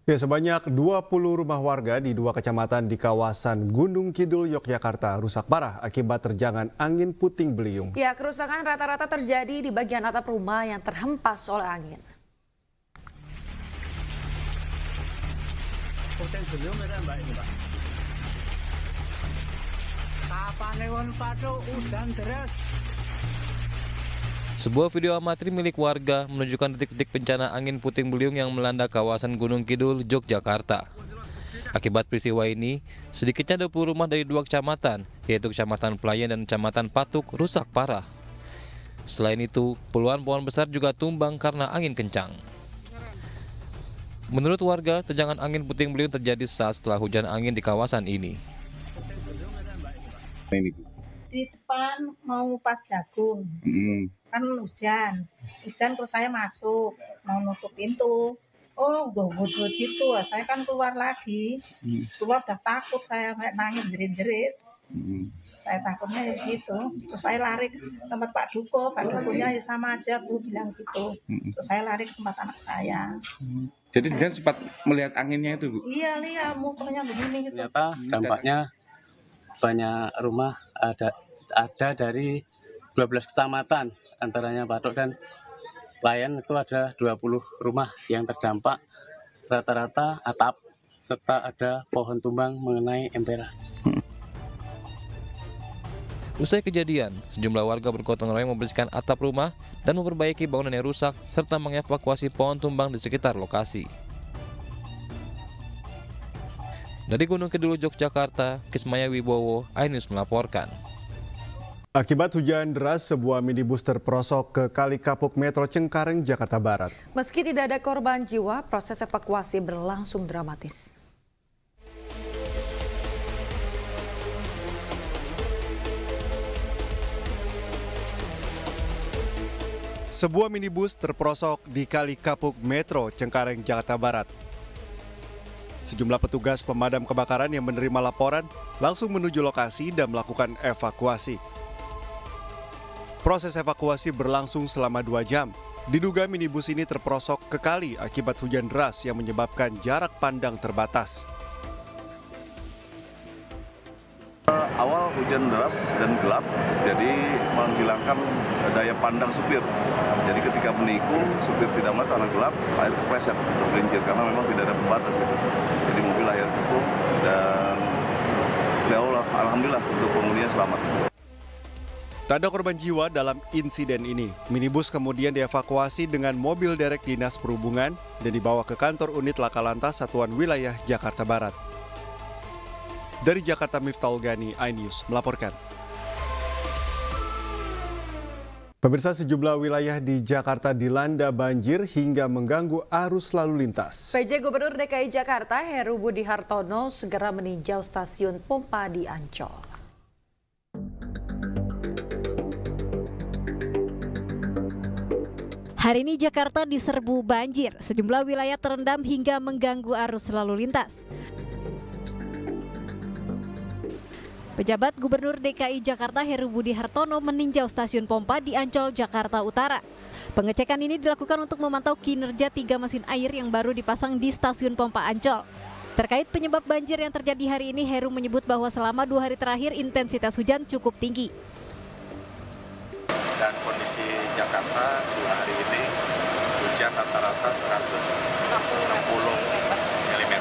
Ya, sebanyak 20 rumah warga di 2 kecamatan di kawasan Gunung Kidul, Yogyakarta rusak parah akibat terjangan angin puting beliung. Ya, kerusakan rata-rata terjadi di bagian atap rumah yang terhempas oleh angin. Puting beliung itu Mbak ini, Pak. Kapane won patuk udan deras. Sebuah video amatir milik warga menunjukkan detik-detik bencana angin puting beliung yang melanda kawasan Gunung Kidul, Yogyakarta. Akibat peristiwa ini, sedikitnya 20 rumah dari 2 kecamatan, yaitu Kecamatan Pelayan dan Kecamatan Patuk, rusak parah. Selain itu, puluhan pohon besar juga tumbang karena angin kencang. Menurut warga, terjangan angin puting beliung terjadi saat setelah hujan angin di kawasan ini. Di depan mau pas jagung, kan hujan terus saya masuk mau nutup pintu, udah gitu, saya kan keluar lagi, keluar udah takut, saya nangis jerit-jerit, saya takutnya gitu, terus saya lari ke tempat Pak Dukonya ya sama aja Bu bilang gitu, terus saya lari ke tempat anak saya. Jadi dia sempat melihat anginnya itu, Bu? Iya, lihat muternya begini gitu. Ternyata dampaknya banyak rumah ada dari 12 kecamatan, antaranya Patuk dan Pelayan itu ada 20 rumah yang terdampak, rata-rata atap serta ada pohon tumbang mengenai emperan. Usai kejadian, sejumlah warga bergotong royong membersihkan atap rumah dan memperbaiki bangunan yang rusak serta mengevakuasi pohon tumbang di sekitar lokasi. Dari Gunung Kidul, Yogyakarta, Kismaya Wibowo, iNews melaporkan. Akibat hujan deras, sebuah minibus terperosok ke Kali Kapuk Metro Cengkareng, Jakarta Barat. Meski tidak ada korban jiwa, proses evakuasi berlangsung dramatis. Sebuah minibus terperosok di Kali Kapuk Metro Cengkareng, Jakarta Barat. Sejumlah petugas pemadam kebakaran yang menerima laporan langsung menuju lokasi dan melakukan evakuasi. Proses evakuasi berlangsung selama 2 jam. Diduga minibus ini terperosok ke kali akibat hujan deras yang menyebabkan jarak pandang terbatas. Awal hujan deras dan gelap, jadi menghilangkan daya pandang supir. Jadi ketika menikung, supir tidak melihat karena gelap, air terpleset, tergelincir karena memang tidak ada pembatas itu. Jadi mobil akhirnya cukup dan ya Allah, alhamdulillah untuk pengundinya selamat. Tak ada korban jiwa dalam insiden ini. Minibus kemudian dievakuasi dengan mobil derek Dinas Perhubungan dan dibawa ke kantor unit Laka Lantas Satuan Wilayah Jakarta Barat. Dari Jakarta, Miftahul Gani, iNews melaporkan. Pemirsa, sejumlah wilayah di Jakarta dilanda banjir hingga mengganggu arus lalu lintas. PJ Gubernur DKI Jakarta Heru Budi Hartono segera meninjau stasiun pompa di Ancol. Hari ini Jakarta diserbu banjir, sejumlah wilayah terendam hingga mengganggu arus lalu lintas. Pejabat Gubernur DKI Jakarta Heru Budi Hartono meninjau stasiun pompa di Ancol, Jakarta Utara. Pengecekan ini dilakukan untuk memantau kinerja 3 mesin air yang baru dipasang di stasiun pompa Ancol. Terkait penyebab banjir yang terjadi hari ini, Heru menyebut bahwa selama 2 hari terakhir intensitas hujan cukup tinggi. Dan kondisi Jakarta 2 hari ini hujan rata-rata 160 mm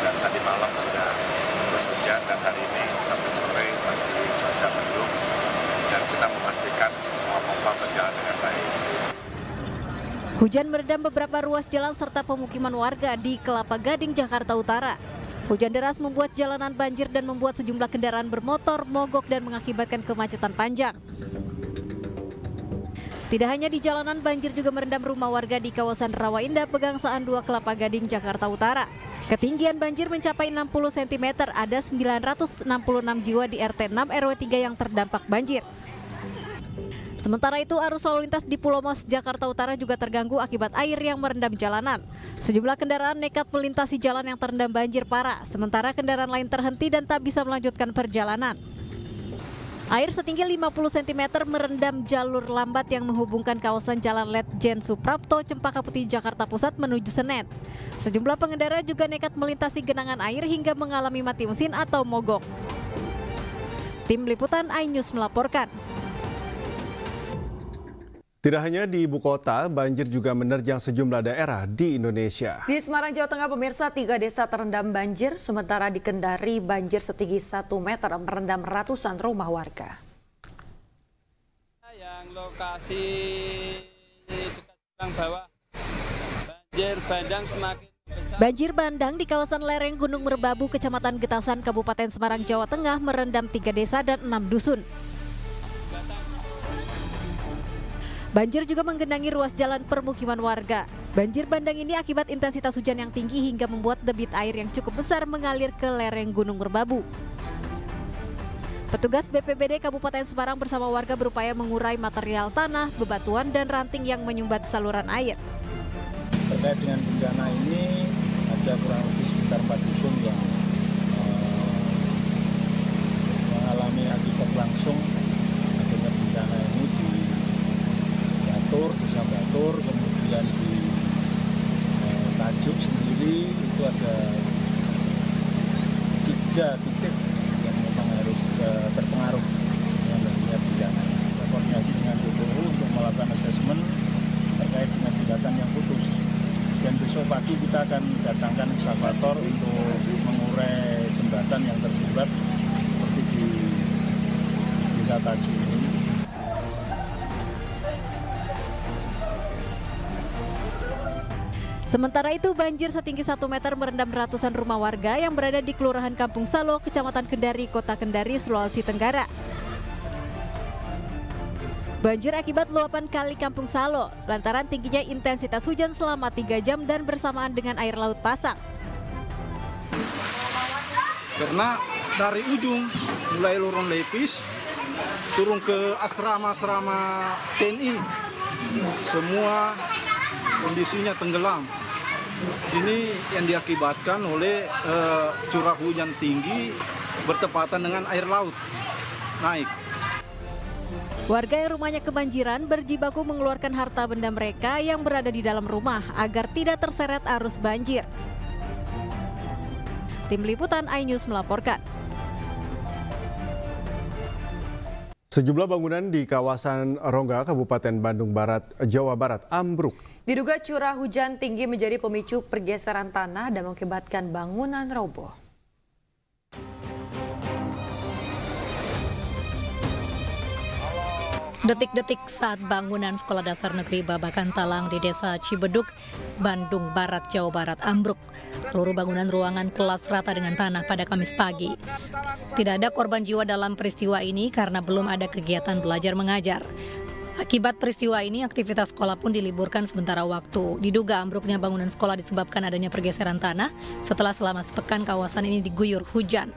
dan tadi malam sudah terus hujan dan hari ini sampai sore masih cuaca mendung dan kita memastikan semua pompa berjalan dengan baik. Hujan merendam beberapa ruas jalan serta pemukiman warga di Kelapa Gading, Jakarta Utara. Hujan deras membuat jalanan banjir dan membuat sejumlah kendaraan bermotor mogok dan mengakibatkan kemacetan panjang. Tidak hanya di jalanan, banjir juga merendam rumah warga di kawasan Rawa Indah, Pegangsaan 2, Kelapa Gading, Jakarta Utara. Ketinggian banjir mencapai 60 cm, ada 966 jiwa di RT 6 RW 3 yang terdampak banjir. Sementara itu, arus lalu lintas di Pulau Mas, Jakarta Utara juga terganggu akibat air yang merendam jalanan. Sejumlah kendaraan nekat melintasi jalan yang terendam banjir parah, sementara kendaraan lain terhenti dan tak bisa melanjutkan perjalanan. Air setinggi 50 cm merendam jalur lambat yang menghubungkan kawasan Jalan Letjen Suprapto, Cempaka Putih, Jakarta Pusat menuju Senen. Sejumlah pengendara juga nekat melintasi genangan air hingga mengalami mati mesin atau mogok. Tim Liputan iNews melaporkan. Tidak hanya di ibu kota, banjir juga menerjang sejumlah daerah di Indonesia. Di Semarang, Jawa Tengah, pemirsa, 3 desa terendam banjir, sementara di Kendari banjir setinggi 1 meter merendam ratusan rumah warga. Yang lokasi dekat bawah, banjir bandang semakin besar. Banjir bandang di kawasan lereng Gunung Merbabu, Kecamatan Getasan, Kabupaten Semarang, Jawa Tengah merendam 3 desa dan 6 dusun. Banjir juga menggenangi ruas jalan permukiman warga. Banjir bandang ini akibat intensitas hujan yang tinggi hingga membuat debit air yang cukup besar mengalir ke lereng Gunung Merbabu. Petugas BPBD Kabupaten Semarang bersama warga berupaya mengurai material tanah, bebatuan, dan ranting yang menyumbat saluran air. Terkait dengan bencana ini, ada kurang lebih sekitar 4 dusun yang mengalami akibat langsung adanya bencana ini di Desa Batur, kemudian di Tajuk sendiri itu ada 3 titik yang memang harus terpengaruh dengan adanya bencana. Kita koordinasi dengan BPU untuk melakukan asesmen terkait dengan jembatan yang putus. Dan besok pagi kita akan datangkan ekskavator untuk mengurai jembatan yang tersumbat seperti di Desa Tajuk ini. Sementara itu, banjir setinggi 1 meter merendam ratusan rumah warga yang berada di Kelurahan Kampung Salo, Kecamatan Kendari, Kota Kendari, Sulawesi Tenggara. Banjir akibat luapan Kali Kampung Salo, lantaran tingginya intensitas hujan selama 3 jam dan bersamaan dengan air laut pasang. Karena dari ujung, mulai Lorong Lepis, turun ke asrama-asrama TNI, semua kondisinya tenggelam. Ini yang diakibatkan oleh curah hujan tinggi bertepatan dengan air laut naik. Warga yang rumahnya kebanjiran berjibaku mengeluarkan harta benda mereka yang berada di dalam rumah agar tidak terseret arus banjir. Tim Liputan iNews melaporkan. Sejumlah bangunan di kawasan Rongga, Kabupaten Bandung Barat, Jawa Barat ambruk. Diduga curah hujan tinggi menjadi pemicu pergeseran tanah dan mengakibatkan bangunan roboh. Detik-detik saat bangunan Sekolah Dasar Negeri Babakan Talang di Desa Cibeduk, Bandung Barat, Jawa Barat ambruk. Seluruh bangunan ruangan kelas rata dengan tanah pada Kamis pagi. Tidak ada korban jiwa dalam peristiwa ini karena belum ada kegiatan belajar mengajar. Akibat peristiwa ini, aktivitas sekolah pun diliburkan sementara waktu. Diduga ambruknya bangunan sekolah disebabkan adanya pergeseran tanah setelah selama sepekan kawasan ini diguyur hujan.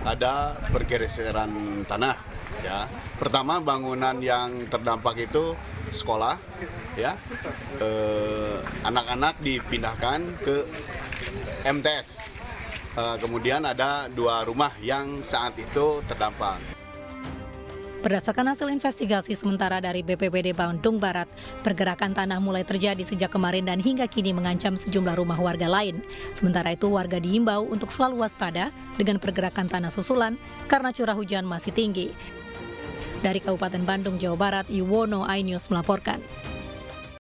Ada pergeseran tanah. Ya, pertama bangunan yang terdampak itu sekolah, ya, anak-anak dipindahkan ke MTS. Kemudian ada 2 rumah yang saat itu terdampak. Berdasarkan hasil investigasi sementara dari BPBD Bandung Barat, pergerakan tanah mulai terjadi sejak kemarin dan hingga kini mengancam sejumlah rumah warga lain. Sementara itu warga diimbau untuk selalu waspada dengan pergerakan tanah susulan karena curah hujan masih tinggi. Dari Kabupaten Bandung, Jawa Barat, Yuwono iNews melaporkan.